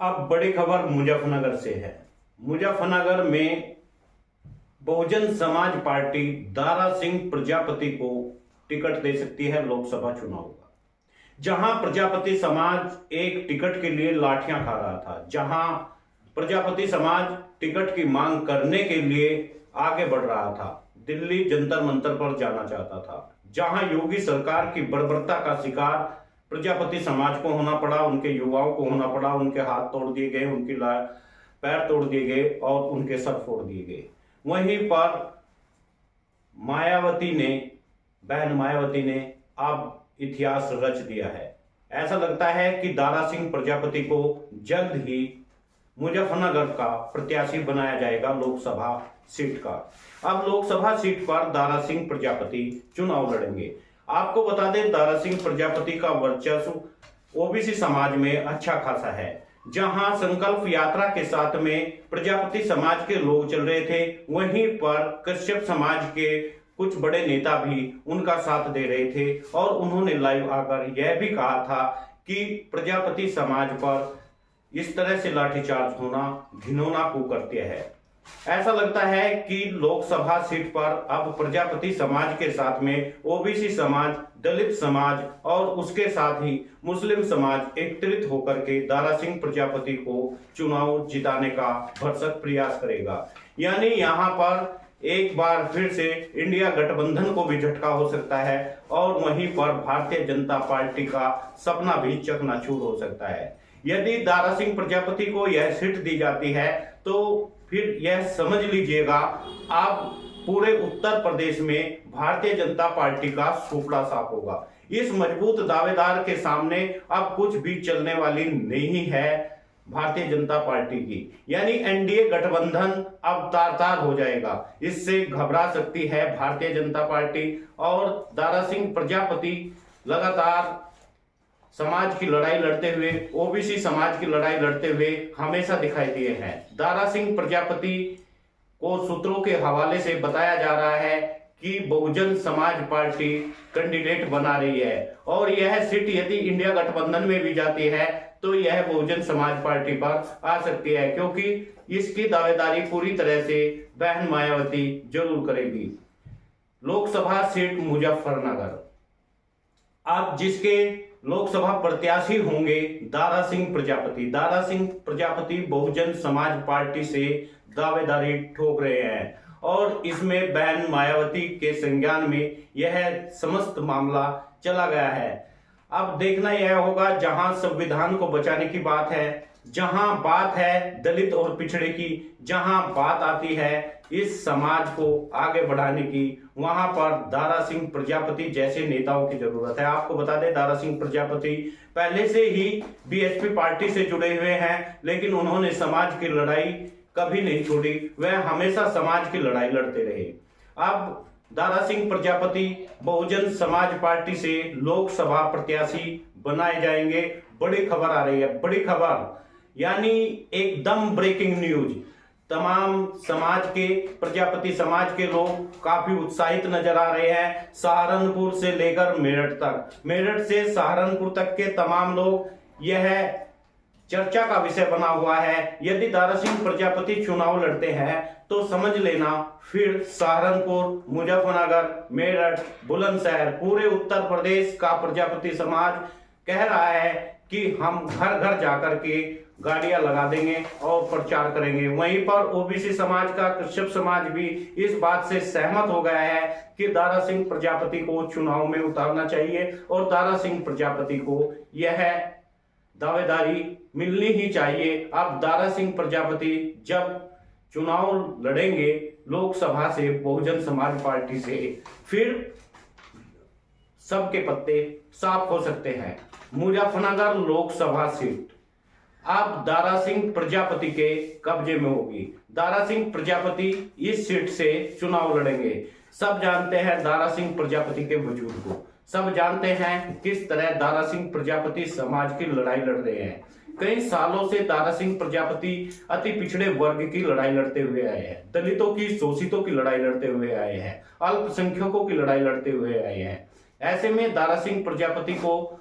अब बड़ी खबर मुजफ्फरनगर से है। मुजफ्फरनगर में बहुजन समाज पार्टी दारा सिंह प्रजापति को टिकट दे सकती है लोकसभा चुनाव का। जहां प्रजापति समाज एक टिकट के लिए लाठियां खा रहा था, जहां प्रजापति समाज टिकट की मांग करने के लिए आगे बढ़ रहा था, दिल्ली जंतर मंतर पर जाना चाहता था, जहां योगी सरकार की बर्बरता का शिकार प्रजापति समाज को होना पड़ा, उनके युवाओं को होना पड़ा, उनके हाथ तोड़ दिए गए, उनकी पैर तोड़ दिए गए और उनके सर फोड़ दिए गए। वहीं पर बहन मायावती ने अब इतिहास रच दिया है। ऐसा लगता है कि दारा सिंह प्रजापति को जल्द ही मुजफ्फरनगर का प्रत्याशी बनाया जाएगा लोकसभा सीट का। अब लोकसभा सीट पर दारा सिंह प्रजापति चुनाव लड़ेंगे। आपको बता दें, दारा सिंह प्रजापति का वर्चस्व ओबीसी समाज में अच्छा खासा है। जहां संकल्प यात्रा के साथ में प्रजापति समाज के लोग चल रहे थे, वहीं पर कश्यप समाज के कुछ बड़े नेता भी उनका साथ दे रहे थे और उन्होंने लाइव आकर यह भी कहा था कि प्रजापति समाज पर इस तरह से लाठीचार्ज होना घिनौना कुकृत्य है। ऐसा लगता है कि लोकसभा सीट पर अब प्रजापति समाज के साथ में ओबीसी समाज, दलित समाज और उसके साथ ही मुस्लिम समाज एकत्रित होकर के दारा सिंह प्रजापति को चुनाव जिताने का भरसक प्रयास करेगा। यानी यहाँ पर एक बार फिर से इंडिया गठबंधन को भी झटका हो सकता है और वहीं पर भारतीय जनता पार्टी का सपना भी चकनाचूर हो सकता है। यदि दारा सिंह प्रजापति को यह सीट दी जाती है तो फिर यह समझ लीजिएगा, आप पूरे उत्तर प्रदेश में भारतीय जनता पार्टी का सुपड़ा साफ होगा। इस मजबूत दावेदार के सामने अब कुछ भी चलने वाली नहीं है भारतीय जनता पार्टी की। यानी एनडीए गठबंधन अब तार-तार हो जाएगा। इससे घबरा सकती है भारतीय जनता पार्टी और दारा सिंह प्रजापति लगातार समाज की लड़ाई लड़ते हुए, ओबीसी समाज की लड़ाई लड़ते हुए हमेशा दिखाई दिए हैं। दारा सिंह प्रजापति को सूत्रों के हवाले से बताया जा रहा है कि बहुजन समाज पार्टी कैंडिडेट बना रही है और यह सीट यदि इंडिया गठबंधन में भी जाती है तो यह बहुजन समाज पार्टी पर आ सकती है, क्योंकि इसकी दावेदारी पूरी तरह से बहन मायावती जरूर करेगी। लोकसभा सीट मुजफ्फरनगर, आप जिसके लोकसभा प्रत्याशी होंगे दारा सिंह प्रजापति बहुजन समाज पार्टी से दावेदारी ठोक रहे हैं और इसमें बहन मायावती के संज्ञान में यह समस्त मामला चला गया है। अब देखना यह होगा, जहां संविधान को बचाने की बात है, जहां बात है दलित और पिछड़े की, जहां बात आती है इस समाज को आगे बढ़ाने की, वहां पर दारा सिंह प्रजापति जैसे नेताओं की जरूरत है। आपको बता दें, दारा सिंह प्रजापति पहले से ही बीएसपी पार्टी से जुड़े हुए हैं, लेकिन उन्होंने समाज की लड़ाई कभी नहीं छोड़ी, वह हमेशा समाज की लड़ाई लड़ते रहे। अब दारा सिंह प्रजापति बहुजन समाज पार्टी से लोकसभा प्रत्याशी बनाए जाएंगे। बड़ी खबर आ रही है, बड़ी खबर, यानी एकदम ब्रेकिंग न्यूज। तमाम समाज के, प्रजापति समाज के लोग काफी उत्साहित नजर आ रहे हैं। सहारनपुर से लेकर मेरठ तक, मेरठ से सहारनपुर तक के तमाम लोग, यह चर्चा का विषय बना हुआ है। यदि दारा सिंह प्रजापति चुनाव लड़ते हैं तो समझ लेना फिर सहारनपुर, मुजफ्फरनगर, मेरठ, बुलंदशहर, पूरे उत्तर प्रदेश का प्रजापति समाज कह रहा है कि हम घर घर जाकर के गाड़ियां लगा देंगे और प्रचार करेंगे। वहीं पर ओबीसी समाज का, कश्यप समाज भी इस बात से सहमत हो गया है कि दारा सिंह प्रजापति को चुनाव में उतारना चाहिए और दारा सिंह प्रजापति को यह दावेदारी मिलनी ही चाहिए। अब दारा सिंह प्रजापति जब चुनाव लड़ेंगे लोकसभा से बहुजन समाज पार्टी से, फिर सबके पत्ते साफ हो सकते हैं। मुजफ्फरनगर लोकसभा सीट अब दारा सिंह प्रजापति के कब्जे में होगी। दारा सिंह प्रजापति इस सीट से चुनाव लड़ेंगे। सब जानते हैं दारा सिंह प्रजापति के वजूद को, सब जानते हैं किस तरह दारा सिंह प्रजापति समाज की लड़ाई लड़ रहे हैं। कई सालों से दारा सिंह प्रजापति अति पिछड़े वर्ग की लड़ाई लड़ते हुए आए हैं, दलितों की, शोषितों की लड़ाई लड़ते हुए आए हैं, अल्पसंख्यकों की लड़ाई लड़ते हुए आए हैं। ऐसे में दारा सिंह प्रजापति को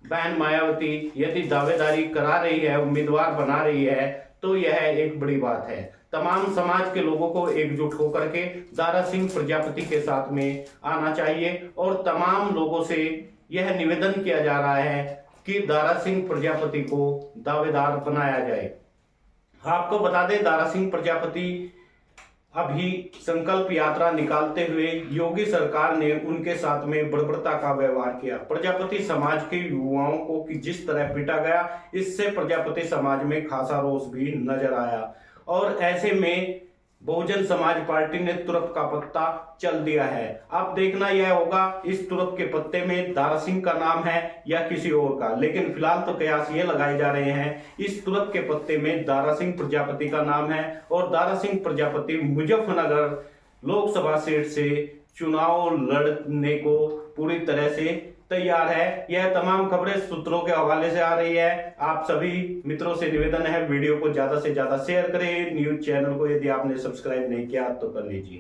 बहन मायावती यदि दावेदारी करा रही है, उम्मीदवार बना रही है, तो यह एक बड़ी बात है। तमाम समाज के लोगों को एकजुट होकर के दारा सिंह प्रजापति के साथ में आना चाहिए और तमाम लोगों से यह निवेदन किया जा रहा है कि दारा सिंह प्रजापति को दावेदार बनाया जाए। आपको बता दें, दारा सिंह प्रजापति अभी संकल्प यात्रा निकालते हुए योगी सरकार ने उनके साथ में बर्बरता का व्यवहार किया। प्रजापति समाज के युवाओं को कि जिस तरह पीटा गया, इससे प्रजापति समाज में खासा रोष भी नजर आया और ऐसे में बहुजन समाज पार्टी ने तुरप का पत्ता चल दिया है। अब देखना यह होगा इस तुरप के पत्ते में दारा सिंह का नाम है या किसी और का, लेकिन फिलहाल तो कयास ये लगाए जा रहे हैं इस तुरप के पत्ते में दारा सिंह प्रजापति का नाम है और दारा सिंह प्रजापति मुजफ्फरनगर लोकसभा सीट से चुनाव लड़ने को पूरी तरह से तैयार है। यह तमाम खबरें सूत्रों के हवाले से आ रही है। आप सभी मित्रों से निवेदन है वीडियो को ज्यादा से ज्यादा शेयर करें। न्यूज चैनल को यदि आपने सब्सक्राइब नहीं किया तो कर लीजिए।